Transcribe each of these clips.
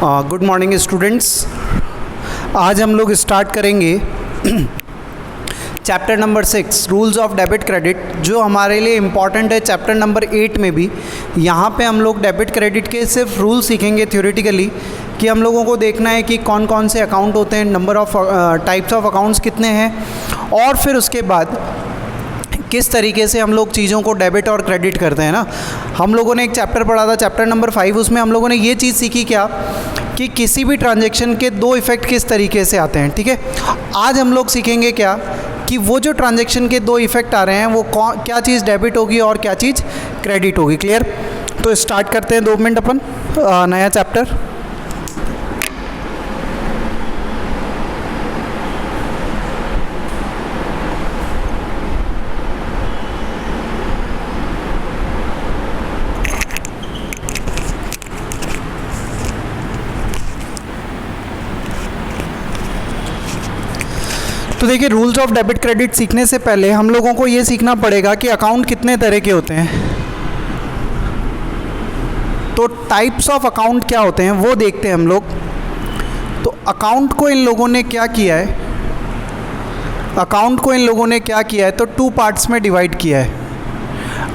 Good morning students. आज हम लोग स्टार्ट करेंगे chapter number 6 rules of debit credit, जो हमारे लिए इम्पॉर्टेंट है चैप्टर नंबर 8 में भी। यहाँ पे हम लोग डेबिट क्रेडिट के सिर्फ रूल सीखेंगे थ्योरेटिकली, कि हम लोगों को देखना है कि कौन कौन से अकाउंट होते हैं, number of types of accounts कितने हैं, और फिर उसके बाद किस तरीके से हम लोग चीज़ों को डेबिट और क्रेडिट करते हैं ना। हम लोगों ने एक चैप्टर पढ़ा था, चैप्टर नंबर 5, उसमें हम लोगों ने ये चीज़ सीखी क्या, कि किसी भी ट्रांजैक्शन के दो इफ़ेक्ट किस तरीके से आते हैं। ठीक है, आज हम लोग सीखेंगे क्या, कि वो जो ट्रांजैक्शन के दो इफ़ेक्ट आ रहे हैं वो क्या चीज़ डेबिट होगी और क्या चीज़ क्रेडिट होगी। क्लियर? तो स्टार्ट करते हैं 2 मिनट अपन नया चैप्टर। तो देखिए, रूल्स ऑफ डेबिट क्रेडिट सीखने से पहले हम लोगों को ये सीखना पड़ेगा कि अकाउंट कितने तरह के होते हैं। तो टाइप्स ऑफ अकाउंट क्या होते हैं वो देखते हैं हम लोग। तो अकाउंट को इन लोगों ने क्या किया है, तो 2 पार्ट्स में डिवाइड किया है।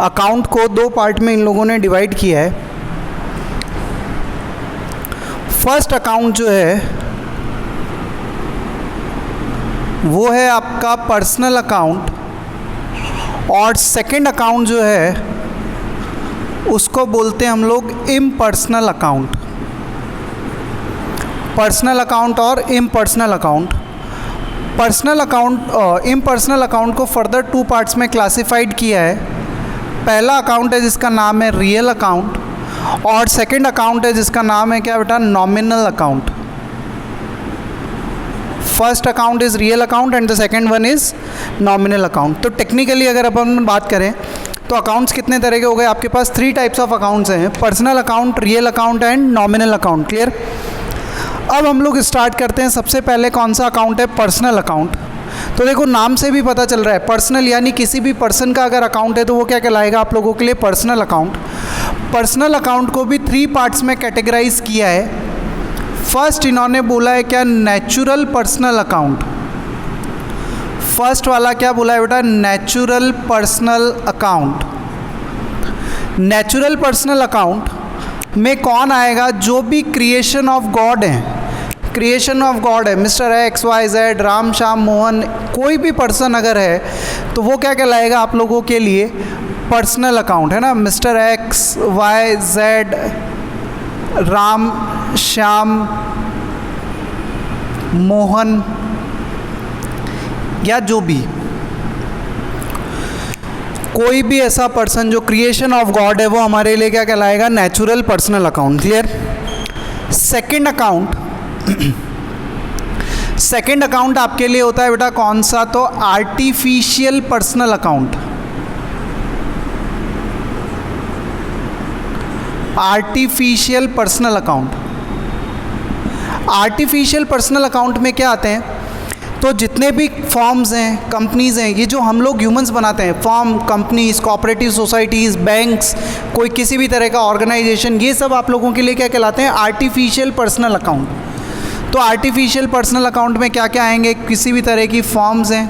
अकाउंट को 2 पार्ट में इन लोगों ने डिवाइड किया है। फर्स्ट अकाउंट जो है वो है आपका पर्सनल अकाउंट, और सेकंड अकाउंट जो है उसको बोलते हैं हम लोग इम्पर्सनल अकाउंट। पर्सनल अकाउंट और इम्पर्सनल अकाउंट। इम्पर्सनल अकाउंट को फर्दर 2 पार्ट्स में क्लासिफाइड किया है। पहला अकाउंट है जिसका नाम है रियल अकाउंट, और सेकंड अकाउंट है जिसका नाम है क्या बेटा, nominal account. First account is real account and the second one is nominal account. तो टेक्निकली अगर अपन बात करें तो अकाउंट्स कितने तरह के हो गए आपके पास, 3 टाइप्स ऑफ अकाउंट्स हैं, personal account, real account and nominal account. Clear? अब हम लोग स्टार्ट करते हैं। सबसे पहले कौन सा अकाउंट है, पर्सनल अकाउंट। तो देखो, नाम से भी पता चल रहा है पर्सनल, यानी किसी भी पर्सन का अगर अकाउंट है तो वो क्या कहलाएगा आप लोगों के लिए, पर्सनल अकाउंट। पर्सनल अकाउंट को भी 3 पार्ट्स में कैटेगराइज किया है। फर्स्ट इन्होंने बोला है क्या, नेचुरल पर्सनल अकाउंट। फर्स्ट वाला क्या बोला है बेटा, natural personal account. Natural personal account में कौन आएगा, जो भी क्रिएशन ऑफ गॉड है, Mister X Y Z, Ram Shyam Mohan, कोई भी पर्सन अगर है तो वो क्या कहलाएगा आप लोगों के लिए, पर्सनल अकाउंट है ना। Mister X Y Z, Ram Shyam Mohan, या जो भी कोई भी ऐसा पर्सन जो क्रिएशन ऑफ गॉड है, वो हमारे लिए क्या कहलाएगा, natural personal account. Clear? Second account आपके लिए होता है बेटा कौन सा, तो artificial personal account. Artificial personal account. Artificial personal account में क्या आते हैं, तो जितने भी फॉर्म्स हैं, कंपनीज़ हैं, ये जो हम लोग ह्यूमंस बनाते हैं, form, companies, cooperative societies, banks, कोई किसी भी तरह का ऑर्गेनाइजेशन, ये सब आप लोगों के लिए क्या कहलाते हैं, आर्टिफिशियल पर्सनल अकाउंट। तो आर्टिफिशियल पर्सनल अकाउंट में क्या क्या आएंगे, किसी भी तरह की फॉर्म्स हैं,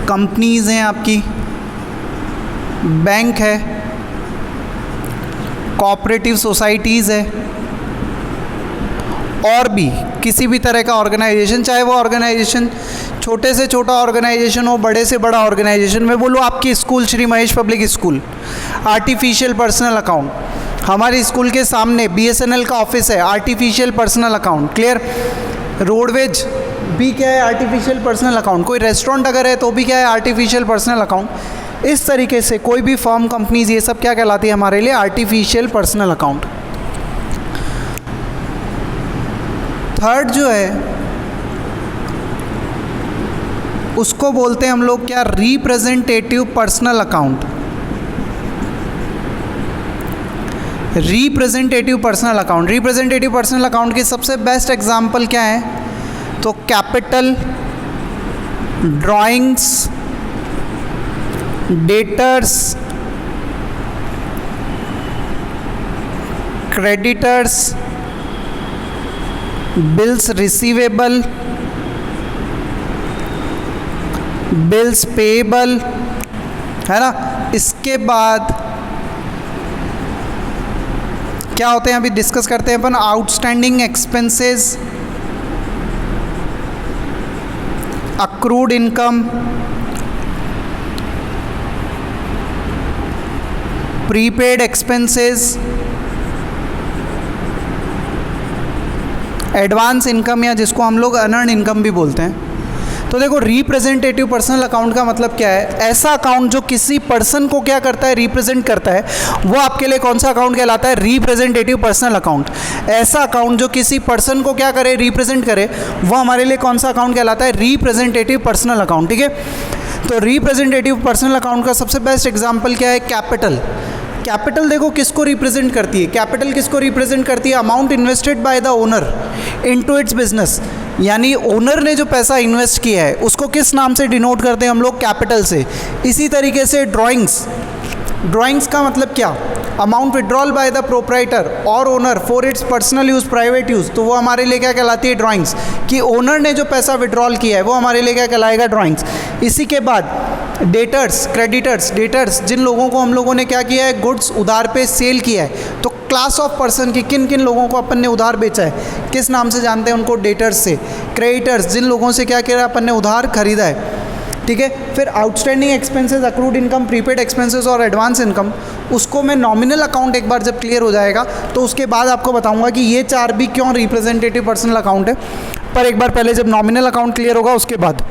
कंपनीज़ हैं आपकी, बैंक है, कोऑपरेटिव सोसाइटीज़ है, और भी किसी भी तरह का ऑर्गेनाइजेशन, चाहे वो ऑर्गेनाइजेशन छोटे से छोटा ऑर्गेनाइजेशन हो, बड़े से बड़ा ऑर्गेनाइजेशन। मैं बोलूँ आपकी school Shri Mahesh public school, artificial personal account. हमारे स्कूल के सामने BSNL का ऑफिस है, artificial personal account. Clear? Roadways भी क्या है, आर्टिफिशियल पर्सनल अकाउंट। कोई रेस्टोरेंट अगर है तो भी क्या है, आर्टिफिशियल पर्सनल अकाउंट। इस तरीके से कोई भी फर्म, कंपनीज, ये सब क्या कहलाती है हमारे लिए, आर्टिफिशियल पर्सनल अकाउंट। थर्ड जो है उसको बोलते हैं हम लोग क्या, representative personal account. Representative personal account. Representative personal account की सबसे बेस्ट एग्जांपल क्या है, तो capital, drawings, debtors, creditors, bills receivable, bills payable, है ना। इसके बाद क्या होते हैं अभी डिस्कस करते हैं अपन, outstanding expenses, accrued income, prepaid expenses, advance income या जिसको हम लोग अनअर्न इनकम भी बोलते हैं। तो देखो रिप्रेजेंटेटिव पर्सनल अकाउंट का मतलब क्या है, ऐसा अकाउंट जो किसी पर्सन को क्या करता है, रिप्रेजेंट करता है, वो आपके लिए कौन सा अकाउंट कहलाता है, रिप्रेजेंटेटिव पर्सनल अकाउंट। ऐसा अकाउंट जो किसी पर्सन को क्या करे, रिप्रेजेंट करे, वो हमारे लिए कौन सा अकाउंट कहलाता है, रिप्रेजेंटेटिव पर्सनल अकाउंट। ठीक है, तो रिप्रेजेंटेटिव पर्सनल अकाउंट का सबसे बेस्ट एग्जाम्पल क्या है, कैपिटल। कैपिटल देखो किसको रिप्रेजेंट करती है, कैपिटल किसको रिप्रेजेंट करती है, amount invested by the owner into its business, यानी ओनर ने जो पैसा इन्वेस्ट किया है उसको किस नाम से डिनोट करते हैं हम लोग, कैपिटल से। इसी तरीके से ड्राइंग्स का मतलब क्या, amount withdrawal by the proprietor और owner for its personal use, private use, तो वो हमारे लिए क्या कहलाती है, ड्राइंग्स, कि ओनर ने जो पैसा विड्रॉल किया है वो हमारे लिए क्या कहलाएगा, ड्राइंग्स। इसी के बाद डेटर्स, क्रेडिटर्स, डेटर्स जिन लोगों को हम लोगों ने क्या किया है, गुड्स उधार पे सेल किया है, तो क्लास ऑफ पर्सन की किन किन लोगों को अपन ने उधार बेचा है, किस नाम से जानते हैं उनको, डेटर्स से। क्रेडिटर्स जिन लोगों से क्या किया अपन ने उधार खरीदा है। ठीक है, फिर outstanding expenses, accrued income, prepaid expenses और एडवांस इनकम, उसको मैं नॉमिनल अकाउंट एक बार जब क्लियर हो जाएगा तो उसके बाद आपको बताऊंगा कि ये चार भी क्यों रिप्रेजेंटेटिव पर्सनल अकाउंट है। पर एक बार पहले जब नॉमिनल अकाउंट क्लियर होगा उसके बाद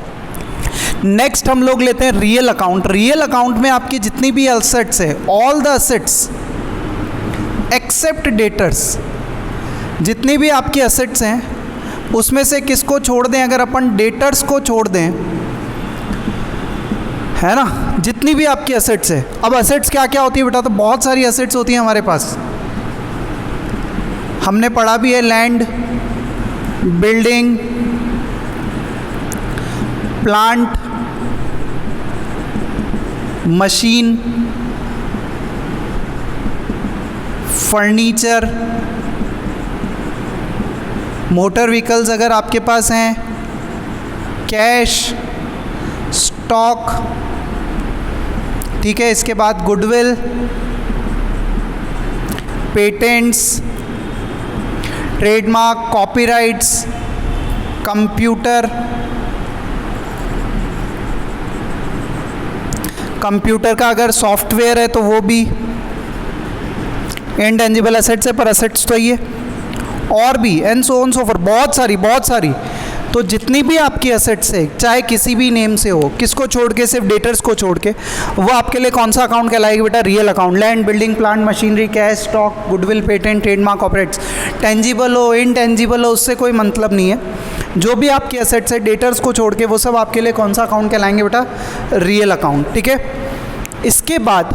नेक्स्ट हम लोग लेते हैं रियल अकाउंट। रियल अकाउंट में आपकी जितनी भी एसेट्स है, all the assets except debtors, जितनी भी आपकी एसेट्स हैं उसमें से किसको छोड़ दें, अगर अपन डेटर्स को छोड़ दें, है ना, जितनी भी आपकी एसेट्स है। अब एसेट्स क्या क्या होती है बेटा, तो बहुत सारी एसेट्स होती हैं हमारे पास, हमने पढ़ा भी है, land, building, plant, machine, furniture, motor vehicles अगर आपके पास हैं, कैश, स्टॉक, ठीक है। इसके बाद goodwill, patents, trademark, copyrights, computer, computer का अगर सॉफ्टवेयर है तो वो भी इनटेंजिबल एसेट्स है, पर एसेट्स तो ये, और भी and so on so for, बहुत सारी। तो जितनी भी आपकी एसेट्स है, चाहे किसी भी नेम से हो, किसको छोड़ के, सिर्फ डेटर्स को छोड़ के, वो आपके लिए कौन सा अकाउंट कहलाएगी बेटा, real account. Land, building, plant, machinery, cash, stock, goodwill, patent, trademark, copyrights, tangible हो, इनटेंजिबल हो, उससे कोई मतलब नहीं है। जो भी आपकी एसेट्स है डेटर्स को छोड़ के, वो सब आपके लिए कौन सा अकाउंट कहलाएंगे बेटा, रियल अकाउंट। ठीक है, इसके बाद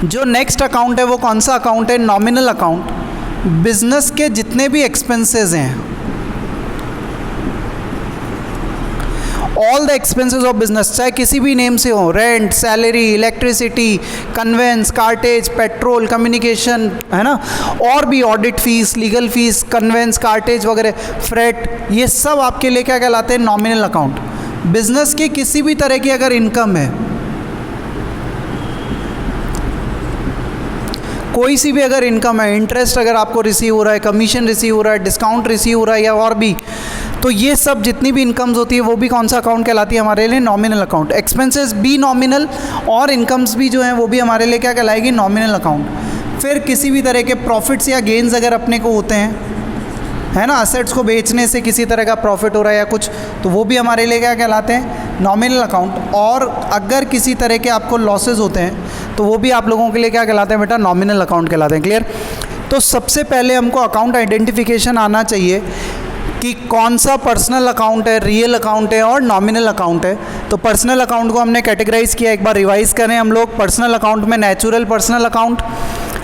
जो नेक्स्ट अकाउंट है वो कौन सा अकाउंट है, नॉमिनल अकाउंट। बिजनेस के जितने भी एक्सपेंसेस हैं, all the expenses of business, चाहे किसी भी नेम से हो, rent, salary, electricity, conveyance, cartage, petrol, communication, है ना, और भी audit fees, legal fees, conveyance, cartage वगैरह, फ्रेट, ये सब आपके लिए क्या कहलाते हैं, नॉमिनल अकाउंट। बिजनेस की किसी भी तरह की अगर इनकम है, कोई सी भी अगर इनकम है, इंटरेस्ट अगर आपको रिसीव हो रहा है, कमीशन रिसीव हो रहा है, डिस्काउंट रिसीव हो रहा है या और भी, तो ये सब जितनी भी इनकम्स होती है वो भी कौन सा अकाउंट कहलाती है हमारे लिए, नॉमिनल अकाउंट। एक्सपेंसेस भी नॉमिनल और इनकम्स भी जो हैं वो भी हमारे लिए क्या कहलाएगी, नॉमिनल अकाउंट। फिर किसी भी तरह के प्रॉफिट्स या गेन्स अगर अपने को होते हैं, है ना, असेट्स को बेचने से किसी तरह का प्रॉफिट हो रहा है या कुछ, तो वो भी हमारे लिए क्या कहलाते हैं, नॉमिनल अकाउंट। और अगर किसी तरह के आपको लॉसेज होते हैं तो वो भी आप लोगों के लिए क्या कहलाते हैं बेटा, नॉमिनल अकाउंट कहलाते हैं। क्लियर। तो सबसे पहले हमको अकाउंट आइडेंटिफिकेशन आना चाहिए कि कौन सा पर्सनल अकाउंट है, रियल अकाउंट है और नॉमिनल अकाउंट है। तो पर्सनल अकाउंट को हमने कैटेगराइज किया, एक बार रिवाइज करें हम लोग। पर्सनल अकाउंट में नेचुरल पर्सनल अकाउंट,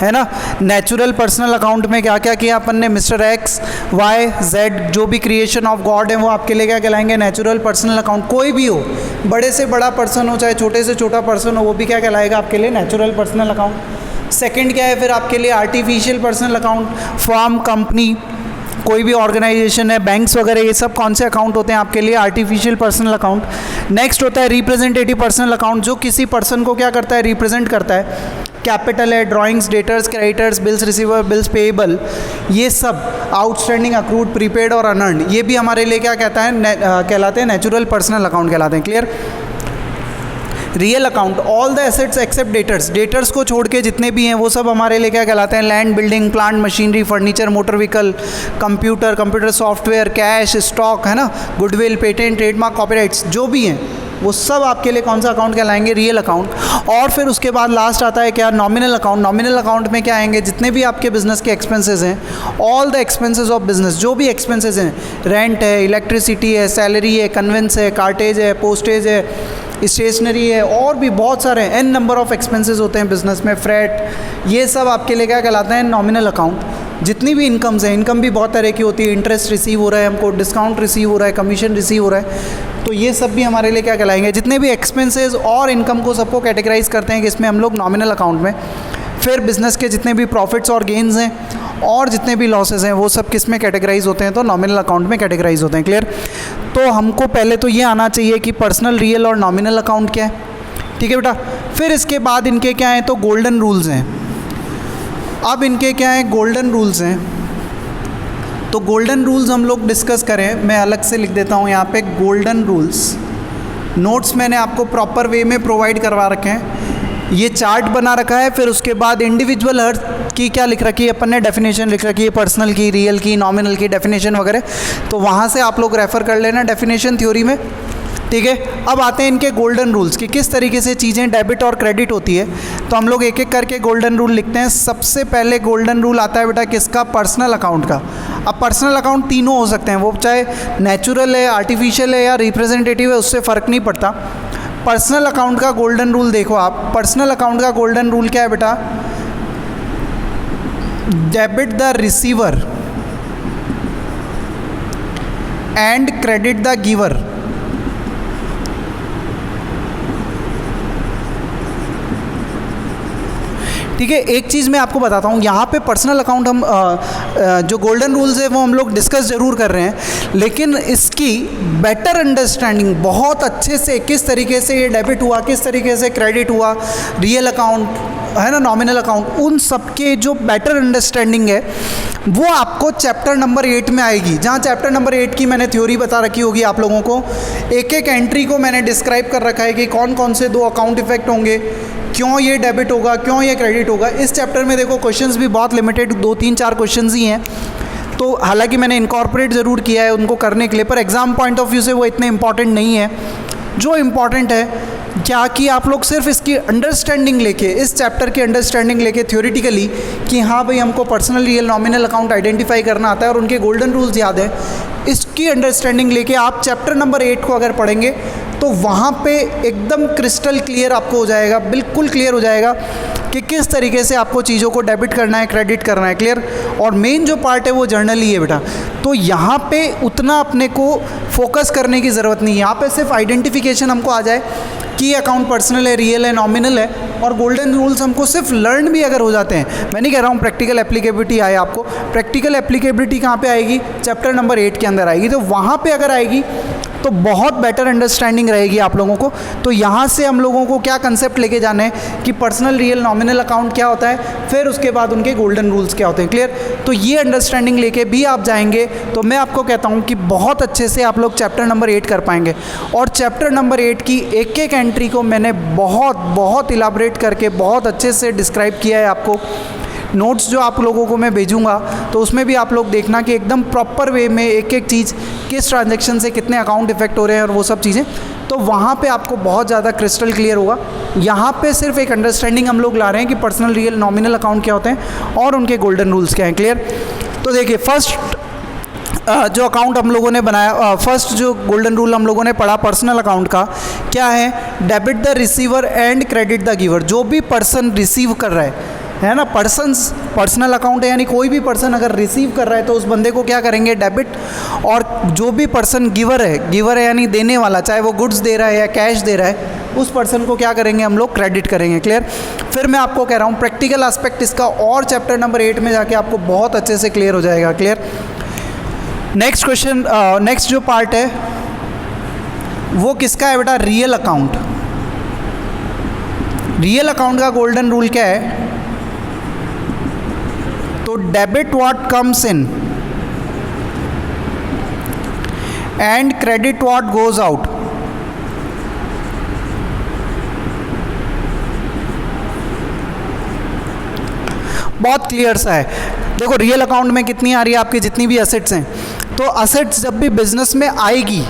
है ना, नेचुरल पर्सनल अकाउंट में क्या क्या किया अपन ने, मिस्टर एक्स, वाई, जेड, जो भी क्रिएशन ऑफ गॉड है वो आपके लिए क्या कहलाएंगे, नेचुरल पर्सनल अकाउंट। कोई भी हो, बड़े से बड़ा पर्सन हो चाहे छोटे से छोटा पर्सन हो, वो भी क्या कहलाएगा आपके लिए, नेचुरल पर्सनल अकाउंट। सेकंड क्या है फिर आपके लिए artificial personal account, firm, company, कोई भी ऑर्गेनाइजेशन है, बैंक्स वगैरह, ये सब कौन से अकाउंट होते हैं आपके लिए आर्टिफिशियल पर्सनल अकाउंट। नेक्स्ट होता है रिप्रेजेंटेटिव पर्सनल अकाउंट, जो किसी पर्सन को क्या करता है, रिप्रेजेंट करता है। कैपिटल है, drawings, debtors, creditors, bills receiver, bills payable, ये सब आउटस्टैंडिंग, अक्रूड, प्रीपेड और अनअर्न्ड, ये भी हमारे लिए क्या कहता है, कहलाते हैं नेचुरल पर्सनल अकाउंट कहलाते हैं। Clear. Real account, all the assets except debtors, debtors को छोड़ के जितने भी हैं वो सब हमारे लिए क्या कहलाते हैं, land, building, plant, machinery, furniture, motor vehicle, computer software, cash, stock, है ना, गुडविल, पेटेंट, ट्रेडमार्क, कॉपीराइट्स, जो भी हैं वो सब आपके लिए कौन सा अकाउंट कहलाएंगे, रियल अकाउंट। और फिर उसके बाद लास्ट आता है क्या, नॉमिनल अकाउंट। नॉमिनल अकाउंट में क्या आएंगे, जितने भी आपके बिजनेस के एक्सपेंसेस हैं, all the expenses of business, जो भी एक्सपेंसेस हैं, रेंट है, इलेक्ट्रिसिटी है, सैलरी है, कन्वेंस है, कार्टेज है, पोस्टेज है, स्टेशनरी है, और भी बहुत सारे एन नंबर ऑफ एक्सपेंसेस होते हैं बिजनेस में, फ्रेट, ये सब आपके लिए क्या कहलाते हैं, नॉमिनल अकाउंट। जितनी भी इनकम्स हैं, इनकम भी बहुत तरह की होती है, इंटरेस्ट रिसीव हो रहा है हमको, डिस्काउंट रिसीव हो रहा है, कमीशन रिसीव हो रहा है, तो ये सब भी हमारे लिए क्या कहलाएंगे, जितने भी एक्सपेंसेस और इनकम को सबको कैटेगराइज करते हैं कि इसमें हम लोग नॉमिनल अकाउंट में। फिर बिजनेस के जितने भी प्रॉफिट्स और गेन्स हैं और जितने भी लॉसेस हैं वो सब किस में कैटेगराइज होते हैं, तो नॉमिनल अकाउंट में कैटेगराइज होते हैं। क्लियर। तो हमको पहले तो ये आना चाहिए कि पर्सनल, रियल और नॉमिनल अकाउंट क्या है, ठीक है बेटा। फिर इसके बाद इनके क्या हैं, तो गोल्डन रूल्स हैं। अब इनके क्या हैं, गोल्डन रूल्स हैं। तो गोल्डन रूल्स हम लोग डिस्कस करें, मैं अलग से लिख देता हूँ यहाँ पे गोल्डन रूल्स। नोट्स मैंने आपको प्रॉपर वे में प्रोवाइड करवा रखे हैं, ये चार्ट बना रखा है। फिर उसके बाद इंडिविजुअल हर की क्या लिख रखी है अपन ने, डेफिनेशन लिख रखी है, पर्सनल की, रियल की, नॉमिनल की डेफिनेशन वगैरह, तो वहाँ से आप लोग रेफ़र कर लेना डेफिनेशन थ्योरी में, ठीक है। अब आते हैं इनके गोल्डन रूल्स कि किस तरीके से चीज़ें डेबिट और क्रेडिट होती है। तो हम लोग एक एक करके गोल्डन रूल लिखते हैं। सबसे पहले गोल्डन रूल आता है बेटा किसका, पर्सनल अकाउंट का। अब पर्सनल अकाउंट तीनों हो सकते हैं, वो चाहे नेचुरल है, आर्टिफिशियल है या रिप्रेजेंटेटिव है, उससे फ़र्क नहीं पड़ता। पर्सनल अकाउंट का गोल्डन रूल देखो आप, पर्सनल अकाउंट का गोल्डन रूल क्या है बेटा, debit the receiver and credit the giver. ठीक है, एक चीज़ मैं आपको बताता हूँ, यहाँ पे पर्सनल अकाउंट हम जो गोल्डन रूल्स है वो हम लोग डिस्कस ज़रूर कर रहे हैं, लेकिन इसकी बेटर अंडरस्टैंडिंग बहुत अच्छे से किस तरीके से ये डेबिट हुआ, किस तरीके से क्रेडिट हुआ, रियल अकाउंट है ना, नॉमिनल अकाउंट, उन सब के जो बेटर अंडरस्टैंडिंग है वो आपको चैप्टर नंबर 8 में आएगी, जहाँ चैप्टर नंबर 8 की मैंने थ्योरी बता रखी होगी आप लोगों को। एक एक एंट्री को मैंने डिस्क्राइब कर रखा है कि कौन कौन से 2 अकाउंट इफेक्ट होंगे, क्यों ये डेबिट होगा, क्यों ये क्रेडिट होगा। इस चैप्टर में देखो क्वेश्चंस भी बहुत लिमिटेड 2-3-4 क्वेश्चंस ही हैं, तो हालांकि मैंने इनकॉर्पोरेट ज़रूर किया है उनको करने के लिए, पर एग्ज़ाम पॉइंट ऑफ व्यू से वो इतने इंपॉर्टेंट नहीं है। जो इम्पॉर्टेंट है क्या कि आप लोग सिर्फ इसकी अंडरस्टैंडिंग लेके, इस चैप्टर की अंडरस्टैंडिंग लेके थ्योरेटिकली कि हाँ भाई हमको personal, real, nominal account identify करना आता है और उनके गोल्डन रूल्स याद है, इसकी अंडरस्टैंडिंग लेके आप चैप्टर नंबर 8 को अगर पढ़ेंगे तो वहाँ पे एकदम क्रिस्टल क्लियर आपको हो जाएगा, बिल्कुल क्लियर हो जाएगा कि किस तरीके से आपको चीज़ों को डेबिट करना है, क्रेडिट करना है। क्लियर। और मेन जो पार्ट है वो जर्नल ही है बेटा, तो यहाँ पे उतना अपने को फोकस करने की ज़रूरत नहीं है। यहाँ पे सिर्फ आइडेंटिफिकेशन हमको आ जाए कि अकाउंट पर्सनल है, रियल है, नॉमिनल है, और गोल्डन रूल्स हमको सिर्फ लर्न भी अगर हो जाते हैं, मैं नहीं कह रहा हूँ प्रैक्टिकल एप्लीकेबिलिटी आए आपको, प्रैक्टिकल एप्लीकेबिलिटी कहाँ पे आएगी, चैप्टर नंबर 8 के अंदर आएगी, तो वहाँ पे अगर आएगी तो बहुत बेटर अंडरस्टैंडिंग रहेगी आप लोगों को। तो यहाँ से हम लोगों को क्या कंसेप्ट लेके जाना है कि पर्सनल, रियल, नॉमिनल अकाउंट क्या होता है, फिर उसके बाद उनके गोल्डन रूल्स क्या होते हैं। क्लियर। तो ये अंडरस्टैंडिंग लेके भी आप जाएंगे तो मैं आपको कहता हूँ कि बहुत अच्छे से आप लोग चैप्टर नंबर 8 कर पाएंगे। और चैप्टर नंबर 8 की एक एक एंट्री को मैंने बहुत इलाबरेट करके बहुत अच्छे से डिस्क्राइब किया है आपको। नोट्स जो आप लोगों को मैं भेजूंगा तो उसमें भी आप लोग देखना कि एकदम प्रॉपर वे में एक एक चीज़, किस ट्रांजैक्शन से कितने अकाउंट इफेक्ट हो रहे हैं और वो सब चीज़ें, तो वहाँ पे आपको बहुत ज़्यादा क्रिस्टल क्लियर होगा। यहाँ पे सिर्फ एक अंडरस्टैंडिंग हम लोग ला रहे हैं कि पर्सनल, रियल, नॉमिनल अकाउंट क्या होते हैं और उनके गोल्डन रूल्स क्या हैं। क्लियर। तो देखिए फर्स्ट जो अकाउंट हम लोगों ने बनाया, फर्स्ट जो गोल्डन रूल हम लोगों ने पढ़ा पर्सनल अकाउंट का क्या है, debit the receiver and credit the giver. जो भी पर्सन रिसीव कर रहा है ना, पर्सनल अकाउंट है, यानी कोई भी पर्सन अगर रिसीव कर रहा है तो उस बंदे को क्या करेंगे, डेबिट। और जो भी पर्सन गिवर है यानी देने वाला, चाहे वो गुड्स दे रहा है या कैश दे रहा है, उस पर्सन को क्या करेंगे हम लोग क्रेडिट करेंगे। क्लियर? फिर मैं आपको कह रहा हूँ प्रैक्टिकल एस्पेक्ट इसका और चैप्टर नंबर 8 में जाके आपको बहुत अच्छे से क्लियर हो जाएगा। क्लियर? नेक्स्ट क्वेश्चन, नेक्स्ट जो पार्ट है वो किसका है बेटा? Real account. रियल अकाउंट का गोल्डन रूल क्या है? तो debit what comes in and credit what goes out. बहुत क्लियर सा है। देखो रियल अकाउंट में कितनी आ रही है आपकी जितनी भी असेट्स हैं, तो असेट्स जब भी बिजनेस में आएगी,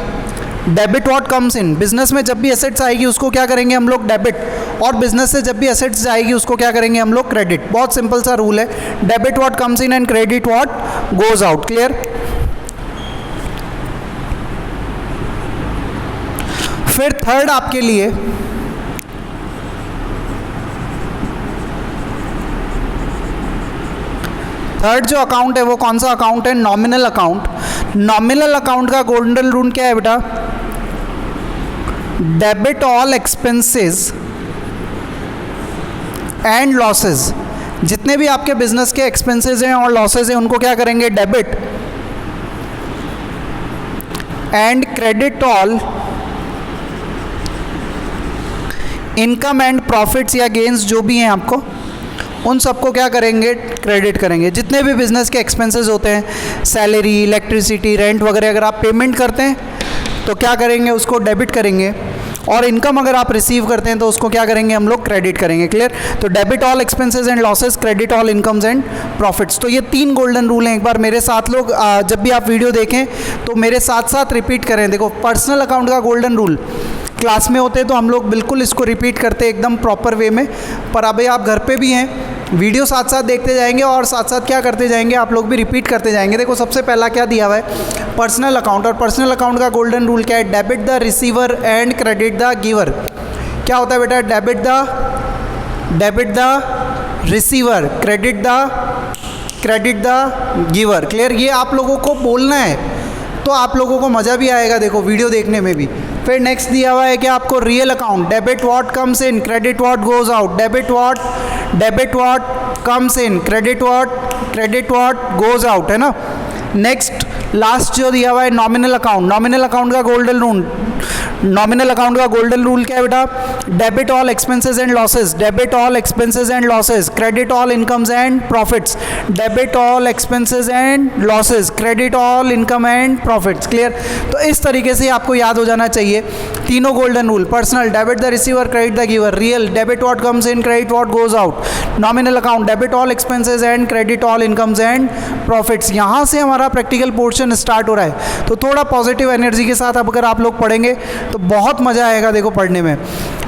debit what comes in, business में जब भी असेट्स आएगी उसको क्या करेंगे हम लोग? डेबिट। और बिजनेस से जब भी असेट्स जाएगी उसको क्या करेंगे हम लोग? क्रेडिट। बहुत सिंपल सा रूल है, debit what comes in and credit what goes out. Clear? फिर थर्ड आपके लिए थर्ड जो अकाउंट है वो कौन सा अकाउंट है? Nominal account. नॉमिनल अकाउंट का गोल्डन रूल क्या है बेटा? Debit all expenses and losses. जितने भी आपके बिजनेस के एक्सपेंसेस हैं और लॉसेस हैं उनको क्या करेंगे? Debit. And credit all income and profits या गेन्स जो भी हैं आपको, उन सबको क्या करेंगे? क्रेडिट करेंगे। जितने भी बिजनेस के एक्सपेंसेस होते हैं, सैलरी, इलेक्ट्रिसिटी, रेंट वगैरह, अगर आप पेमेंट करते हैं तो क्या करेंगे? उसको डेबिट करेंगे। और इनकम अगर आप रिसीव करते हैं तो उसको क्या करेंगे हम लोग? क्रेडिट करेंगे। क्लियर? तो debit all expenses and losses, credit all incomes and profits. तो ये 3 गोल्डन रूल हैं। एक बार मेरे साथ लोग जब भी आप वीडियो देखें तो मेरे साथ साथ रिपीट करें। देखो पर्सनल अकाउंट का गोल्डन रूल क्लास में होते तो हम लोग बिल्कुल इसको रिपीट करते एकदम प्रॉपर वे में, पर अभी आप घर पे भी हैं, वीडियो साथ साथ देखते जाएंगे और साथ साथ क्या करते जाएंगे, आप लोग भी रिपीट करते जाएंगे। देखो सबसे पहला क्या दिया हुआ है? Personal account. और पर्सनल अकाउंट का गोल्डन रूल क्या है? Debit the receiver and credit the giver. क्या होता है बेटा? Debit the receiver, credit the giver. Clear? ये आप लोगों को बोलना है तो आप लोगों को मज़ा भी आएगा देखो वीडियो देखने में भी। फिर नेक्स्ट दिया हुआ है कि आपको real account, debit what comes in, credit what goes out. Debit what comes in, credit what goes out, है ना। नेक्स्ट लास्ट जो दिया हुआ है नॉमिनल अकाउंट। नॉमिनल अकाउंट का गोल्डन रूल क्या है बेटा? Debit all expenses and losses, debit all expenses and losses, credit all incomes and profits, debit all expenses and losses, credit all income and profits. Clear? तो इस तरीके से आपको याद हो जाना चाहिए तीनों golden rule. Personal, debit the receiver, credit the giver. Real, debit what comes in, credit what goes out. Nominal account, debit all expenses and credit all incomes and profits. यहाँ से हमारा प्रैक्टिकल पोर्शन स्टार्ट हो रहा है, तो थोड़ा positive energy के साथ अब अगर आप लोग पढ़ेंगे तो बहुत मज़ा आएगा। देखो पढ़ने में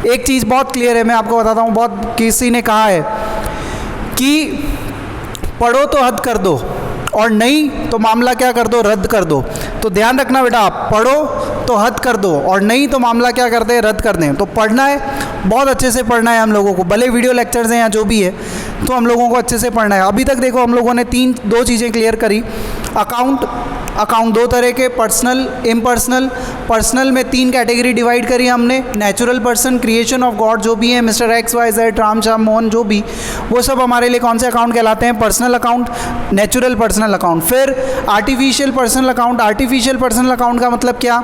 एक चीज़ बहुत क्लियर है, मैं आपको बताता हूँ। बहुत किसी ने कहा है कि पढ़ो तो हद कर दो और नहीं तो मामला क्या कर दो? रद्द कर दो। तो ध्यान रखना बेटा, आप पढ़ो तो हद कर दो और नहीं तो मामला क्या करते हैं? रद्द कर दें। तो पढ़ना है, बहुत अच्छे से पढ़ना है हम लोगों को, भले वीडियो लेक्चर्स हैं या जो भी है, तो हम लोगों को अच्छे से पढ़ना है। अभी तक देखो हम लोगों ने दो चीज़ें क्लियर करी। अकाउंट 2 तरह के, पर्सनल, इम्पर्सनल। पर्सनल में 3 कैटेगरी डिवाइड करी हमने। Natural person, creation of God जो भी है, Mister X Y Z, Ram Shyam Mohan जो भी, वो सब हमारे लिए कौन से अकाउंट कहलाते हैं? Personal account, natural personal account. फिर artificial personal account. Artificial personal account का मतलब क्या?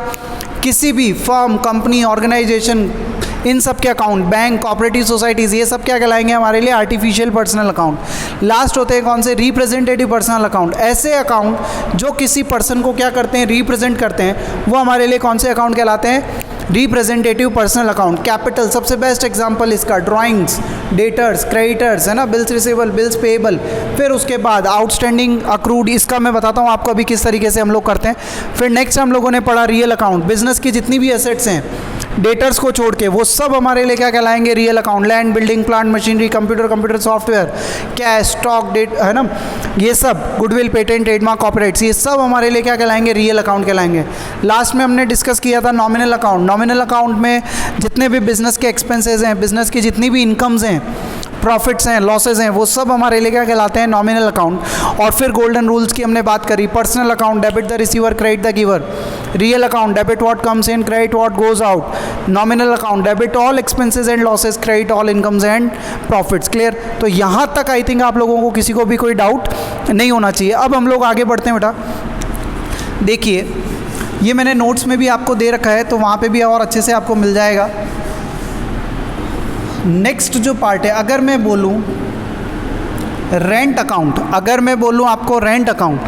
किसी भी फर्म, कंपनी, ऑर्गेनाइजेशन, इन सब के अकाउंट, बैंक, कोऑपरेटिव सोसाइटीज़, ये सब क्या कहलाएंगे हमारे लिए? Artificial personal account. लास्ट होते हैं कौन से? Representative personal account. ऐसे अकाउंट जो किसी पर्सन को क्या करते हैं? रिप्रेजेंट करते हैं, वो हमारे लिए कौन से अकाउंट कहलाते हैं? Representative personal account. कैपिटल सबसे बेस्ट एग्जांपल इसका, ड्राइंग्स, डेटर्स, क्रेडिटर्स, है ना, बिल्स रिसीवेबल, बिल्स पेएबल। फिर उसके बाद आउटस्टैंडिंग, अक्रूड, इसका मैं बताता हूँ आपको अभी किस तरीके से हम लोग करते हैं। फिर नेक्स्ट हम लोगों ने पढ़ा रियल अकाउंट, बिजनेस की जितनी भी एसेट्स हैं डेटर्स को छोड़ के, वो सब हमारे लिए क्या कहलाएंगे? Real account. Land, building, plant, machinery, computer software, cash, stock, debt, है ना, ये सब, गुडविल, पेटेंट, ट्रेडमार्क, कॉपीराइट्स, ये सब हमारे लिए क्या कहलाएंगे? रियल अकाउंट कहलाएंगे। लास्ट में हमने डिस्कस किया था नॉमिनल अकाउंट। नॉमिनल अकाउंट में जितने भी बिजनेस के एक्सपेंसेस हैं, बिजनेस की जितनी भी इनकम्स हैं, प्रॉफिट्स हैं, लॉसेज हैं, वो सब हमारे लिए क्या कहलाते हैं, नॉमिनल अकाउंट। और फिर गोल्डन रूल्स की हमने बात करी, personal account debit the receiver credit the giver, real account debit what comes in credit what goes out, nominal account debit all expenses and losses credit all incomes and profits. Clear? तो यहाँ तक I think आप लोगों को किसी को भी कोई डाउट नहीं होना चाहिए। अब हम लोग आगे बढ़ते हैं बेटा। देखिए ये मैंने नोट्स में भी आपको दे रखा है, तो वहाँ पे भी और अच्छे से आपको मिल जाएगा। नेक्स्ट जो पार्ट है, अगर मैं बोलूँ रेंट अकाउंट, अगर मैं बोलूँ आपको रेंट अकाउंट,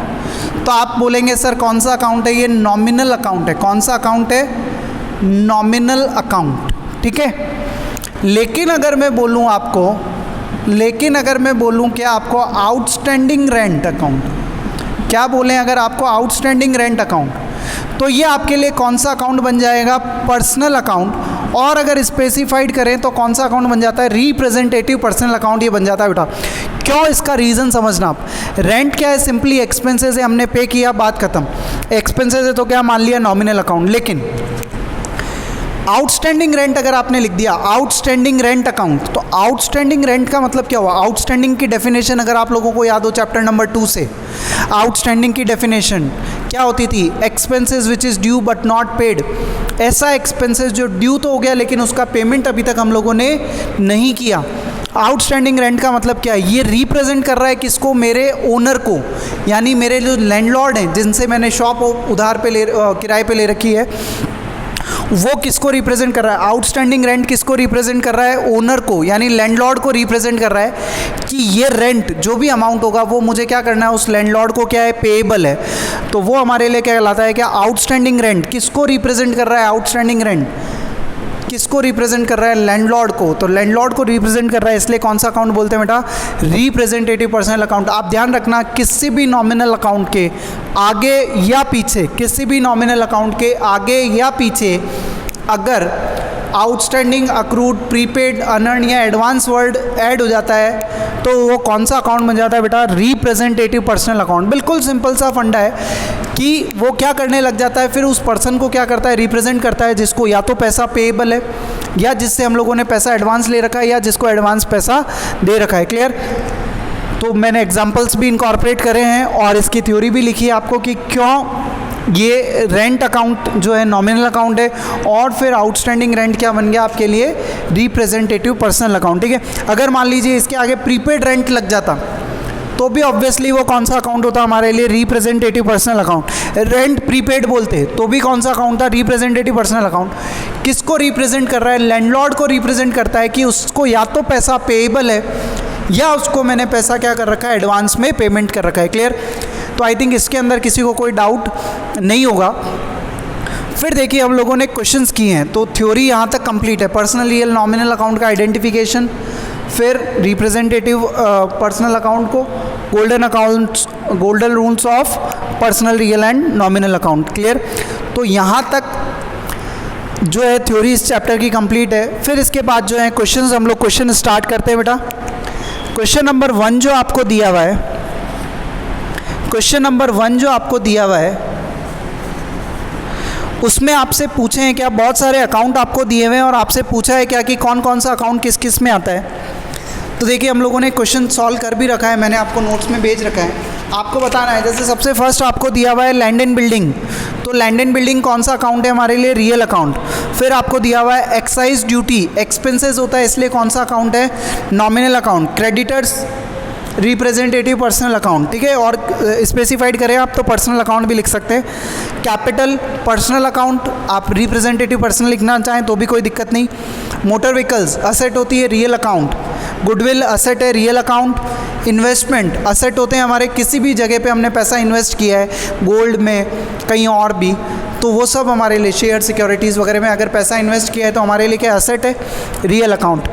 तो आप बोलेंगे सर कौन सा अकाउंट है, ये नॉमिनल अकाउंट है। कौन सा अकाउंट है? नॉमिनल अकाउंट, ठीक है। लेकिन अगर मैं बोलूँ क्या आपको आउटस्टैंडिंग रेंट अकाउंट, क्या बोलें अगर आपको आउटस्टैंडिंग रेंट अकाउंट, तो ये आपके लिए कौन सा अकाउंट बन जाएगा? Personal account. और अगर स्पेसिफाइड करें तो कौन सा अकाउंट बन जाता है? रिप्रेजेंटेटिव पर्सनल अकाउंट ये बन जाता है बेटा। क्यों? इसका रीज़न समझना आप। रेंट क्या है? सिंपली एक्सपेंसेस है, हमने पे किया, बात खत्म। एक्सपेंसेस है तो क्या मान लिया? Nominal account. लेकिन आउटस्टैंडिंग रेंट अगर आपने लिख दिया आउटस्टैंडिंग रेंट अकाउंट, तो आउटस्टैंडिंग रेंट का मतलब क्या हुआ? आउटस्टैंडिंग की डेफिनेशन अगर आप लोगों को याद हो चैप्टर नंबर 2 से, आउटस्टैंडिंग की डेफिनेशन क्या होती थी? Expenses which is due but not paid. ऐसा एक्सपेंसेस जो ड्यू तो हो गया लेकिन उसका पेमेंट अभी तक हम लोगों ने नहीं किया। आउटस्टैंडिंग रेंट का मतलब क्या है? ये रिप्रेजेंट कर रहा है किसको? मेरे ओनर को, यानी मेरे जो लैंडलॉर्ड हैं जिनसे मैंने शॉप उधार पे किराए पे ले रखी है, वो किसको रिप्रेजेंट कर रहा है? आउटस्टैंडिंग रेंट किसको रिप्रेजेंट कर रहा है? ओनर को, यानी लैंडलॉर्ड को रिप्रेजेंट कर रहा है कि ये रेंट जो भी अमाउंट होगा वो मुझे क्या करना है? उस लैंडलॉर्ड को क्या है? पेएबल है। तो वो हमारे लिए क्या कहलाता है? क्या आउटस्टैंडिंग रेंट किसको रिप्रेजेंट कर रहा है? आउटस्टैंडिंग रेंट किसको रिप्रेजेंट कर रहा है? लैंडलॉर्ड को। तो लैंडलॉर्ड को रिप्रेजेंट कर रहा है, इसलिए कौन सा अकाउंट बोलते हैं बेटा? Representative personal account. आप ध्यान रखना किसी भी नॉमिनल अकाउंट के आगे या पीछे, किसी भी नॉमिनल अकाउंट के आगे या पीछे अगर आउटस्टैंडिंग, अक्रूड, प्रीपेड, अनर्न या एडवांस वर्ड ऐड हो जाता है तो वो कौन सा अकाउंट बन जाता है बेटा? Representative personal account. बिल्कुल सिंपल सा फंडा है कि वो क्या करने लग जाता है, फिर उस पर्सन को क्या करता है? रिप्रेजेंट करता है जिसको या तो पैसा पेएबल है, या जिससे हम लोगों ने पैसा एडवांस ले रखा है, या जिसको एडवांस पैसा दे रखा है। क्लियर? तो मैंने एग्जाम्पल्स भी इनकॉर्पोरेट करे हैं और इसकी थ्योरी भी लिखी है आपको कि क्यों ये रेंट अकाउंट जो है नॉमिनल अकाउंट है, और फिर आउटस्टैंडिंग रेंट क्या बन गया आपके लिए? Representative personal account. ठीक है। अगर मान लीजिए इसके आगे प्रीपेड रेंट लग जाता तो भी ऑब्वियसली वो कौन सा अकाउंट होता हमारे लिए? Representative personal account. Rent prepaid बोलते तो भी कौन सा अकाउंट था? Representative personal account. किसको रिप्रेजेंट कर रहा है? लैंडलॉर्ड को रिप्रेजेंट करता है कि उसको या तो पैसा पेएबल है, या उसको मैंने पैसा क्या कर रखा है? एडवांस में पेमेंट कर रखा है। क्लियर? तो आई थिंक इसके अंदर किसी को कोई डाउट नहीं होगा। फिर देखिए हम लोगों ने क्वेश्चंस किए हैं, तो थ्योरी यहाँ तक कंप्लीट है। पर्सनल रियल नॉमिनल अकाउंट का आइडेंटिफिकेशन, फिर रिप्रेजेंटेटिव पर्सनल अकाउंट को, golden rules of personal real and nominal account. Clear? तो यहाँ तक जो है थ्योरी इस चैप्टर की कंप्लीट है। फिर इसके बाद जो है क्वेश्चंस, हम लोग क्वेश्चन स्टार्ट करते हैं बेटा। क्वेश्चन नंबर 1 जो आपको दिया हुआ है, क्वेश्चन नंबर 1 जो आपको दिया हुआ है उसमें आपसे पूछे हैं क्या? बहुत सारे अकाउंट आपको दिए हुए हैं और आपसे पूछा है क्या कि कौन कौन सा अकाउंट किस किस में आता है। तो देखिए हम लोगों ने क्वेश्चन सॉल्व कर भी रखा है, मैंने आपको नोट्स में भेज रखा है, आपको बताना है। जैसे सबसे फर्स्ट आपको दिया हुआ है लैंड एंड बिल्डिंग, तो लैंड एंड बिल्डिंग कौन सा अकाउंट है हमारे लिए? Real account. फिर आपको दिया हुआ है एक्साइज ड्यूटी, एक्सपेंसेस होता है इसलिए कौन सा अकाउंट है? Nominal account. Creditors representative personal account. ठीक है, और स्पेसिफाइड करें आप तो पर्सनल अकाउंट भी लिख सकते हैं। कैपिटल पर्सनल अकाउंट, आप रिप्रेजेंटेटिव पर्सनल लिखना चाहें तो भी कोई दिक्कत नहीं। मोटर व्हीकल्स असेट होती है, रियल अकाउंट। गुडविल असेट है, रियल अकाउंट। इन्वेस्टमेंट असेट होते हैं हमारे, किसी भी जगह पे हमने पैसा इन्वेस्ट किया है, गोल्ड में, कहीं और भी, तो वो सब हमारे लिए, शेयर सिक्योरिटीज़ वगैरह में अगर पैसा इन्वेस्ट किया है तो हमारे लिए क्या असेट है? Real account.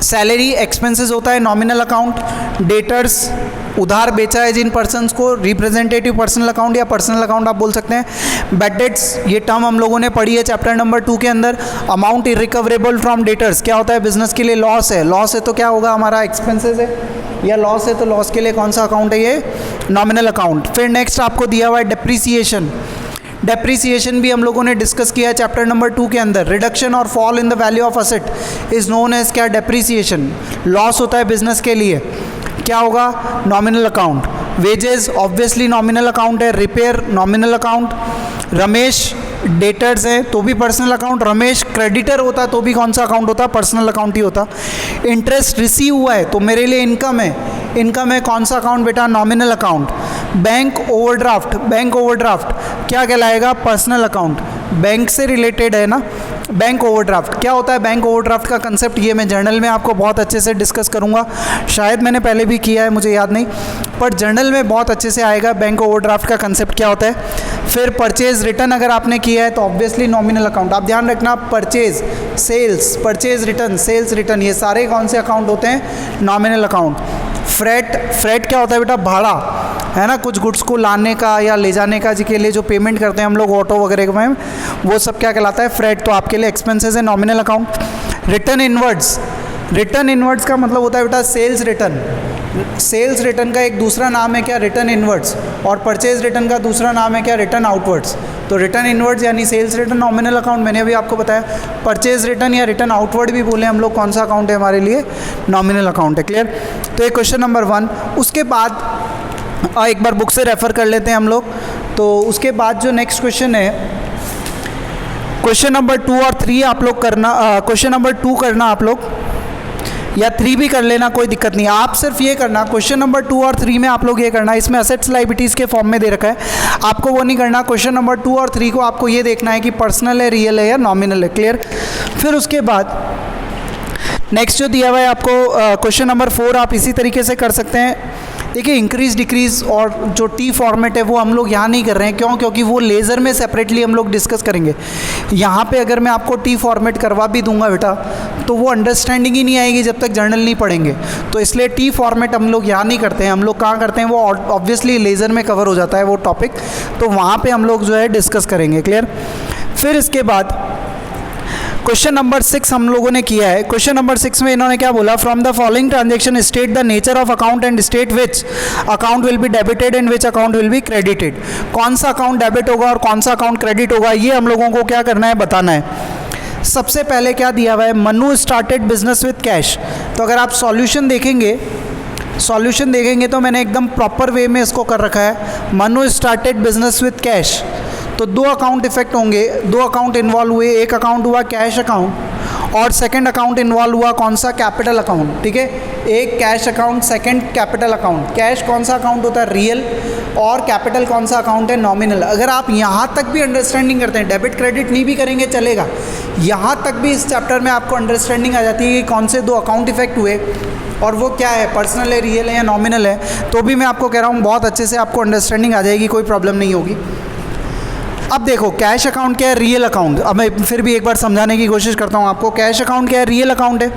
सैलरी एक्सपेंसेस होता है, नॉमिनल अकाउंट। डेटर्स उधार बेचा है जिन पर्सन्स को, रिप्रेजेंटेटिव पर्सनल अकाउंट या पर्सनल अकाउंट आप बोल सकते हैं। बैड डेट्स, ये टर्म हम लोगों ने पढ़ी है चैप्टर नंबर 2 के अंदर। अमाउंट इरिकवरेबल फ्रॉम डेटर्स, क्या होता है? बिजनेस के लिए लॉस है, लॉस है तो क्या होगा? हमारा एक्सपेंसेस है, या लॉस है तो लॉस के लिए कौन सा अकाउंट है? ये नॉमिनल अकाउंट। फिर नेक्स्ट आपको दिया हुआ है डेप्रीसिएशन। डेप्रिसिएशन भी हम लोगों ने डिस्कस किया है चैप्टर नंबर 2 के अंदर। रिडक्शन और fall in the value of asset is known as क्या, डेप्रिसिएशन। लॉस होता है बिजनेस के लिए, क्या होगा, nominal account. Wages obviously nominal account है। Repair nominal account. Ramesh debtors है तो भी पर्सनल अकाउंट। रमेश क्रेडिटर होता तो भी कौन सा अकाउंट होता, पर्सनल अकाउंट ही होता। इंटरेस्ट रिसीव हुआ है तो मेरे लिए इनकम है, इनकम है कौन सा अकाउंट बेटा, nominal account. Bank overdraft, bank overdraft क्या कहलाएगा, पर्सनल अकाउंट। बैंक से रिलेटेड है ना बैंक ओवरड्राफ्ट। क्या होता है बैंक ओवरड्राफ्ट का कंसेप्ट, ये मैं जर्नल में आपको बहुत अच्छे से डिस्कस करूंगा। शायद मैंने पहले भी किया है, मुझे याद नहीं, पर जर्नल में बहुत अच्छे से आएगा बैंक ओवरड्राफ्ट का कंसेप्ट क्या होता है। फिर परचेज रिटर्न अगर आपने किया है तो ऑब्वियसली नॉमिनल अकाउंट। आप ध्यान रखना, purchase, sales, purchase return, sales return, ये सारे कौन से अकाउंट होते हैं, नॉमिनल अकाउंट। फ्रेट, फ्रेट क्या होता है बेटा, भाड़ा है ना, कुछ गुड्स को लाने का या ले जाने का के लिए जो पेमेंट करते हैं हम लोग ऑटो वगैरह में, वो सब क्या कहलाता है, फ्रेट। तो आपके लिए एक्सपेंसेस है, nominal account. Return inwards, return inwards का मतलब होता है बेटा सेल्स रिटर्न। सेल्स रिटर्न का एक दूसरा नाम है क्या, रिटर्न इनवर्ड्स। और परचेज रिटर्न का दूसरा नाम है क्या, रिटर्न आउटवर्ड्स। तो रिटर्न इनवर्ड्स यानी सेल्स रिटर्न, नॉमिनल अकाउंट मैंने अभी आपको बताया। परचेज रिटर्न या रिटर्न आउटवर्ड भी बोले हम लोग, कौन सा अकाउंट है हमारे लिए, नॉमिनल अकाउंट है। क्लियर। तो ये क्वेश्चन नंबर 1। उसके बाद एक बार बुक से रेफ़र कर लेते हैं हम लोग। तो उसके बाद जो नेक्स्ट क्वेश्चन है, क्वेश्चन नंबर 2 और 3 आप लोग करना, क्वेश्चन नंबर 2 करना आप लोग, या 3 भी कर लेना, कोई दिक्कत नहीं। आप सिर्फ ये करना, क्वेश्चन नंबर 2 और 3 में आप लोग ये करना, इसमें असेट्स लायबिलिटीज़ के फॉर्म में दे रखा है, आपको वो नहीं करना। क्वेश्चन नंबर 2 और 3 को आपको ये देखना है कि पर्सनल है, रियल है या नॉमिनल है। क्लियर। फिर उसके बाद नेक्स्ट जो दिया हुआ है आपको, क्वेश्चन नंबर 4 आप इसी तरीके से कर सकते हैं। देखिए इंक्रीज डिक्रीज और जो टी फॉर्मेट है वो हम लोग यहाँ नहीं कर रहे हैं, क्यों, क्योंकि वो लेज़र में सेपरेटली हम लोग डिस्कस करेंगे। यहाँ पे अगर मैं आपको टी फॉर्मेट करवा भी दूंगा बेटा तो वो अंडरस्टैंडिंग ही नहीं आएगी जब तक जर्नल नहीं पढ़ेंगे। तो इसलिए टी फॉर्मेट हम लोग यहाँ नहीं करते हैं। हम लोग कहाँ करते हैं, वो ऑब्वियसली लेज़र में कवर हो जाता है वो टॉपिक, तो वहाँ पर हम लोग जो है डिस्कस करेंगे। क्लियर। फिर इसके बाद क्वेश्चन नंबर 6 हम लोगों ने किया है। क्वेश्चन नंबर 6 में इन्होंने क्या बोला, from the following transaction state the nature of account and state which account will be debited and which account will be credited. कौन सा अकाउंट डेबिट होगा और कौन सा अकाउंट क्रेडिट होगा, ये हम लोगों को क्या करना है, बताना है। सबसे पहले क्या दिया हुआ है, Manu started business with cash. तो अगर आप सॉल्यूशन देखेंगे, सॉल्यूशन देखेंगे तो मैंने एकदम प्रॉपर वे में इसको कर रखा है। Manu started business with cash, तो 2 अकाउंट इफेक्ट होंगे, 2 अकाउंट इन्वॉल्व हुए। एक अकाउंट हुआ कैश अकाउंट और सेकंड अकाउंट इन्वॉल्व हुआ कौन सा, कैपिटल अकाउंट। ठीक है, एक cash account, second capital account. Cash कौन सा अकाउंट होता है, रियल, और कैपिटल कौन सा अकाउंट है, नॉमिनल। अगर आप यहाँ तक भी अंडरस्टैंडिंग करते हैं, डेबिट क्रेडिट नहीं भी करेंगे चलेगा, यहाँ तक भी इस चैप्टर में आपको अंडरस्टैंडिंग आ जाती है कि कौन से 2 अकाउंट इफेक्ट हुए और वो क्या है, पर्सनल है, रियल है या नॉमिनल है, तो भी मैं आपको कह रहा हूँ बहुत अच्छे से आपको अंडरस्टैंडिंग आ जाएगी, कोई प्रॉब्लम नहीं होगी। अब देखो कैश अकाउंट क्या है, रियल अकाउंट। अब मैं फिर भी एक बार समझाने की कोशिश करता हूँ आपको। कैश अकाउंट क्या है, रियल अकाउंट है।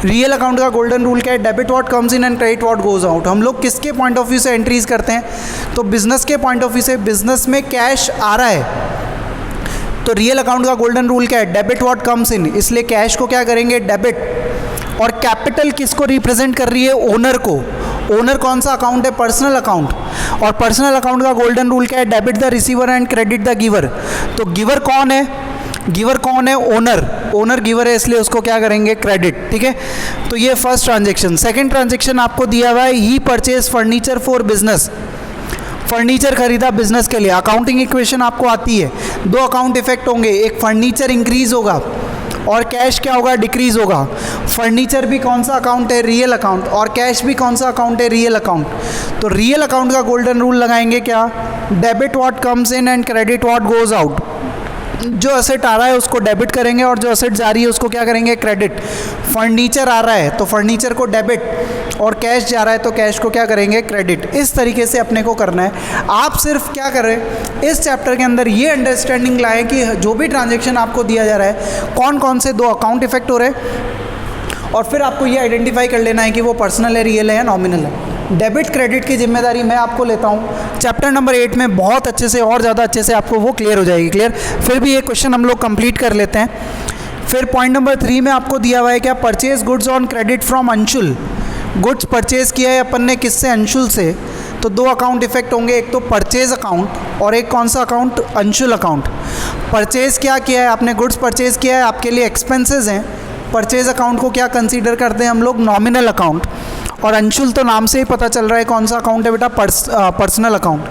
रियल अकाउंट का गोल्डन रूल क्या है, debit what comes in and credit what goes out. हम लोग किसके पॉइंट ऑफ व्यू से एंट्रीज करते हैं, तो बिजनेस के पॉइंट ऑफ व्यू से। बिजनेस में कैश आ रहा है तो रियल अकाउंट का गोल्डन रूल क्या है, डेबिट व्हाट कम्स इन, इसलिए कैश को क्या करेंगे, डेबिट। और कैपिटल किसको रिप्रेजेंट कर रही है, ओनर को। ओनर कौन सा अकाउंट है, पर्सनल अकाउंट। और पर्सनल अकाउंट का गोल्डन रूल क्या है, debit the receiver and credit the giver. तो गिवर कौन है, गिवर कौन है, ओनर। ओनर गिवर है इसलिए उसको क्या करेंगे, क्रेडिट। ठीक है, तो ये फर्स्ट ट्रांजेक्शन। सेकंड ट्रांजेक्शन आपको दिया हुआ है, ही purchase furniture for business. Furniture खरीदा बिजनेस के लिए। अकाउंटिंग इक्वेशन आपको आती है, 2 अकाउंट इफेक्ट होंगे, एक फर्नीचर इंक्रीज होगा और कैश क्या होगा, डिक्रीज होगा। फर्नीचर भी कौन सा अकाउंट है, रियल अकाउंट, और कैश भी कौन सा अकाउंट है, रियल अकाउंट। तो रियल अकाउंट का गोल्डन रूल लगाएंगे क्या, debit what comes in and credit what goes out. जो असेट आ रहा है उसको डेबिट करेंगे और जो असेट जा रही है उसको क्या करेंगे, क्रेडिट। फर्नीचर आ रहा है तो फर्नीचर को डेबिट, और कैश जा रहा है तो कैश को क्या करेंगे, क्रेडिट। इस तरीके से अपने को करना है। आप सिर्फ क्या कर रहे हैं, इस चैप्टर के अंदर ये अंडरस्टैंडिंग लाएं कि जो भी ट्रांजेक्शन आपको दिया जा रहा है कौन कौन से 2 अकाउंट इफेक्ट हो रहे हैं, और फिर आपको ये आइडेंटिफाई कर लेना है कि वो पर्सनल है, रियल है या नॉमिनल है। डेबिट क्रेडिट की जिम्मेदारी मैं आपको लेता हूँ। चैप्टर नंबर 8 में बहुत अच्छे से और ज़्यादा अच्छे से आपको वो क्लियर हो जाएगी। क्लियर। फिर भी ये क्वेश्चन हम लोग कंप्लीट कर लेते हैं। फिर पॉइंट नंबर 3 में आपको दिया हुआ है क्या, purchase goods on credit from Anshul. Goods purchase किया है अपन ने किससे, अंशुल से। तो दो अकाउंट इफेक्ट होंगे, एक तो परचेज अकाउंट और एक कौन सा अकाउंट, अंशुल अकाउंट। परचेज क्या किया है आपने, गुड्स परचेज किया है, आपके लिए एक्सपेंसेस हैं। परचेज अकाउंट को क्या कंसीडर करते हैं हम लोग, नॉमिनल अकाउंट। और अंशुल तो नाम से ही पता चल रहा है कौन सा अकाउंट है बेटा, पर्सनल अकाउंट।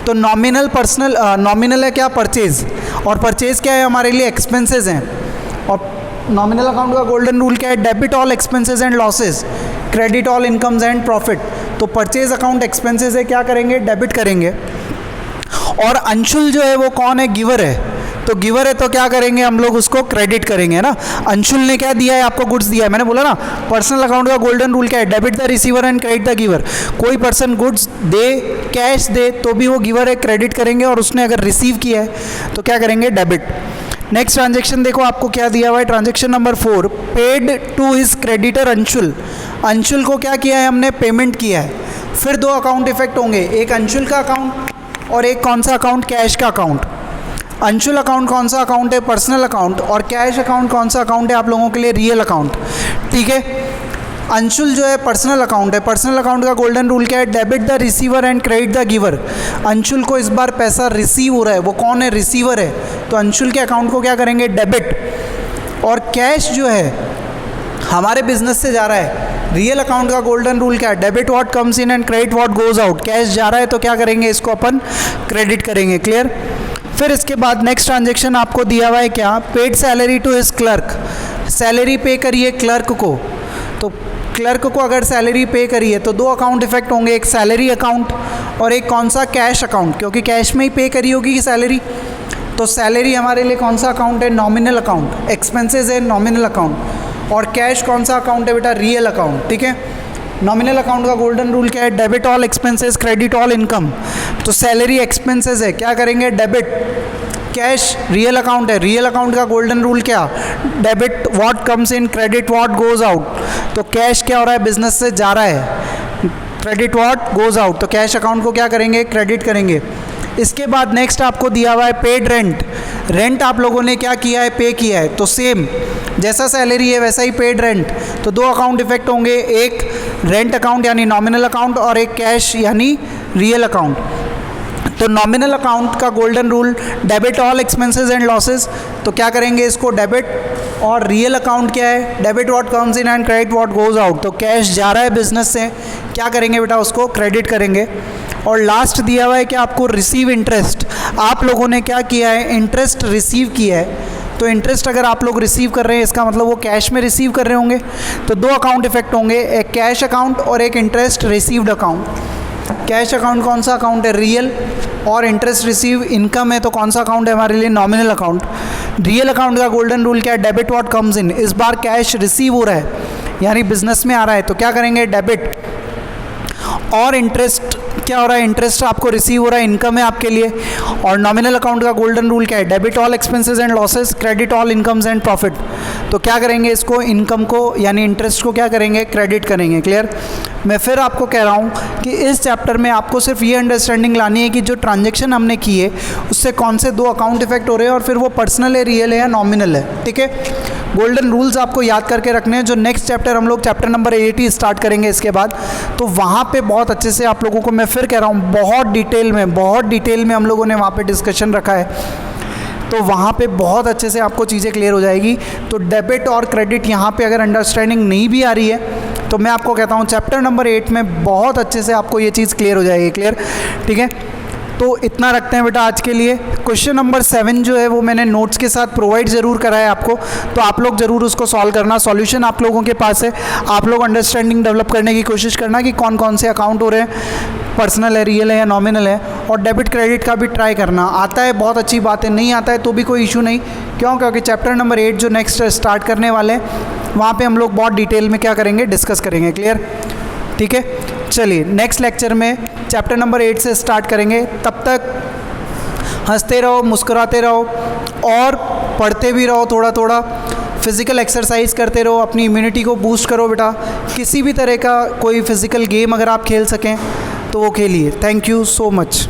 तो नॉमिनल है क्या, परचेज, और परचेज क्या है हमारे लिए, एक्सपेंसेस हैं। और नॉमिनल अकाउंट का गोल्डन रूल क्या है, debit all expenses and losses, credit all incomes and profit. तो परचेज अकाउंट एक्सपेंसेस है, क्या करेंगे, डेबिट करेंगे। और अंशुल जो है वो कौन है, गिवर है। तो गिवर है तो क्या करेंगे हम लोग, उसको क्रेडिट करेंगे ना। अंशुल ने क्या दिया है आपको, गुड्स दिया है। मैंने बोला ना पर्सनल अकाउंट का गोल्डन रूल क्या है, debit the receiver and credit the giver. कोई पर्सन गुड्स दे, कैश दे, तो भी वो गिवर है, क्रेडिट करेंगे। और उसने अगर रिसीव किया है तो क्या करेंगे, डेबिट। नेक्स्ट ट्रांजेक्शन देखो आपको क्या दिया हुआ है, transaction number 4, paid to his creditor Anshul. Anshul को क्या किया है हमने, पेमेंट किया है। फिर दो अकाउंट इफेक्ट होंगे, एक अंशुल का अकाउंट और एक कौन सा अकाउंट, कैश का अकाउंट। अंशुल अकाउंट कौन सा अकाउंट है, पर्सनल अकाउंट, और कैश अकाउंट कौन सा अकाउंट है आप लोगों के लिए, रियल अकाउंट। ठीक है, अंशुल जो है पर्सनल अकाउंट है। पर्सनल अकाउंट का गोल्डन रूल क्या है, debit the receiver and credit the giver. Anshul को इस बार पैसा रिसीव हो रहा है, वो कौन है, रिसीवर है, तो अंशुल के अकाउंट को क्या करेंगे, डेबिट। और कैश जो है हमारे बिजनेस से जा रहा है, रियल अकाउंट का गोल्डन रूल क्या है, debit what comes in and credit what goes out. Cash जा रहा है तो क्या करेंगे, इसको अपन क्रेडिट करेंगे। क्लियर। फिर इसके बाद नेक्स्ट ट्रांजेक्शन आपको दिया हुआ है क्या, paid salary to his clerk. Salary पे करिए क्लर्क को, तो क्लर्क को अगर सैलरी पे करिए तो दो अकाउंट इफेक्ट होंगे, एक सैलरी अकाउंट और एक कौन सा, कैश अकाउंट, क्योंकि कैश में ही पे करी होगी कि सैलरी। तो सैलरी हमारे लिए कौन सा अकाउंट है, नॉमिनल अकाउंट, एक्सपेंसेस है नॉमिनल अकाउंट, और कैश कौन सा अकाउंट है बेटा, रियल अकाउंट। ठीक है, नॉमिनल अकाउंट का गोल्डन रूल क्या है, debit all expenses credit all income. तो सैलरी एक्सपेंसेस है, क्या करेंगे, डेबिट। कैश रियल अकाउंट है, रियल अकाउंट का गोल्डन रूल क्या, debit what comes in credit what goes out. तो कैश क्या हो रहा है, बिजनेस से जा रहा है, क्रेडिट व्हाट गोज आउट, तो कैश अकाउंट को क्या करेंगे, क्रेडिट करेंगे। इसके बाद नेक्स्ट आपको दिया हुआ है पेड रेंट। रेंट आप लोगों ने क्या किया है, पे किया है, तो सेम जैसा सैलरी है वैसा ही पेड रेंट। तो दो अकाउंट इफेक्ट होंगे, एक रेंट अकाउंट यानी नॉमिनल अकाउंट और एक कैश यानी रियल अकाउंट। तो नॉमिनल अकाउंट का golden rule, debit all expenses and losses, तो क्या करेंगे इसको डेबिट। और रियल अकाउंट क्या है, debit what comes in and credit what goes out. तो कैश जा रहा है बिजनेस से, क्या करेंगे बेटा, उसको क्रेडिट करेंगे। और लास्ट दिया हुआ है कि आपको रिसीव इंटरेस्ट। आप लोगों ने क्या किया है, इंटरेस्ट रिसीव किया है। तो इंटरेस्ट अगर आप लोग रिसीव कर रहे हैं इसका मतलब वो कैश में रिसीव कर रहे होंगे। तो दो अकाउंट इफेक्ट होंगे, एक कैश अकाउंट और एक interest received account. Cash account कौन सा अकाउंट है, रियल, और इंटरेस्ट रिसीव इनकम है तो कौन सा अकाउंट है हमारे लिए, नॉमिनल अकाउंट। रियल अकाउंट का गोल्डन रूल क्या है, डेबिट व्हाट कम्स इन। इस बार कैश रिसीव हो रहा है यानी बिजनेस में आ रहा है तो क्या करेंगे, डेबिट। और इंटरेस्ट क्या हो रहा है, इंटरेस्ट आपको रिसीव हो रहा है, इनकम है आपके लिए। और नॉमिनल अकाउंट का गोल्डन रूल क्या है, debit all expenses and losses credit all incomes and profit. तो क्या करेंगे, इसको इनकम को यानी इंटरेस्ट को क्या करेंगे, क्रेडिट करेंगे। क्लियर। मैं फिर आपको कह रहा हूँ कि इस चैप्टर में आपको सिर्फ ये अंडरस्टैंडिंग लानी है कि जो ट्रांजेक्शन हमने की है उससे कौन से दो अकाउंट इफेक्ट हो रहे हैं और फिर वो पर्सनल है, रियल है या नॉमिनल है। ठीक है, गोल्डन रूल्स आपको याद करके रखने हैं। जो नेक्स्ट चैप्टर हम लोग चैप्टर नंबर 8 ही स्टार्ट करेंगे इसके बाद, तो वहाँ पे बहुत अच्छे से आप लोगों को, मैं फिर कह रहा हूँ, बहुत डिटेल में हम लोगों ने वहाँ पे डिस्कशन रखा है। तो वहाँ पे बहुत अच्छे से आपको चीज़ें क्लियर हो जाएगी। तो डेबिट और क्रेडिट यहाँ पे अगर अंडरस्टैंडिंग नहीं भी आ रही है तो मैं आपको कहता हूँ चैप्टर नंबर 8 में बहुत अच्छे से आपको ये चीज़ क्लियर हो जाएगी। क्लियर, ठीक है। तो इतना रखते हैं बेटा आज के लिए। क्वेश्चन नंबर 7 जो है वो मैंने नोट्स के साथ प्रोवाइड ज़रूर करा है आपको, तो आप लोग ज़रूर उसको सॉल्व करना। सॉल्यूशन आप लोगों के पास है, आप लोग अंडरस्टैंडिंग डेवलप करने की कोशिश करना कि कौन कौन से अकाउंट हो रहे हैं, पर्सनल है, रियल है या नॉमिनल है। और डेबिट क्रेडिट का भी ट्राई करना। आता है बहुत अच्छी बात है, नहीं आता है तो भी कोई इशू नहीं। क्यों? क्योंकि चैप्टर नंबर 8 जो नेक्स्ट स्टार्ट करने वाले हैं वहाँ पे हम लोग बहुत डिटेल में क्या करेंगे, डिस्कस करेंगे। क्लियर, ठीक है। चलिए नेक्स्ट लेक्चर में चैप्टर नंबर 8 से स्टार्ट करेंगे। तब तक हंसते रहो, मुस्कुराते रहो और पढ़ते भी रहो थोड़ा थोड़ा। फिज़िकल एक्सरसाइज करते रहो, अपनी इम्यूनिटी को बूस्ट करो बेटा। किसी भी तरह का कोई फिज़िकल गेम अगर आप खेल सकें तो वो खेलिए। Thank you so much.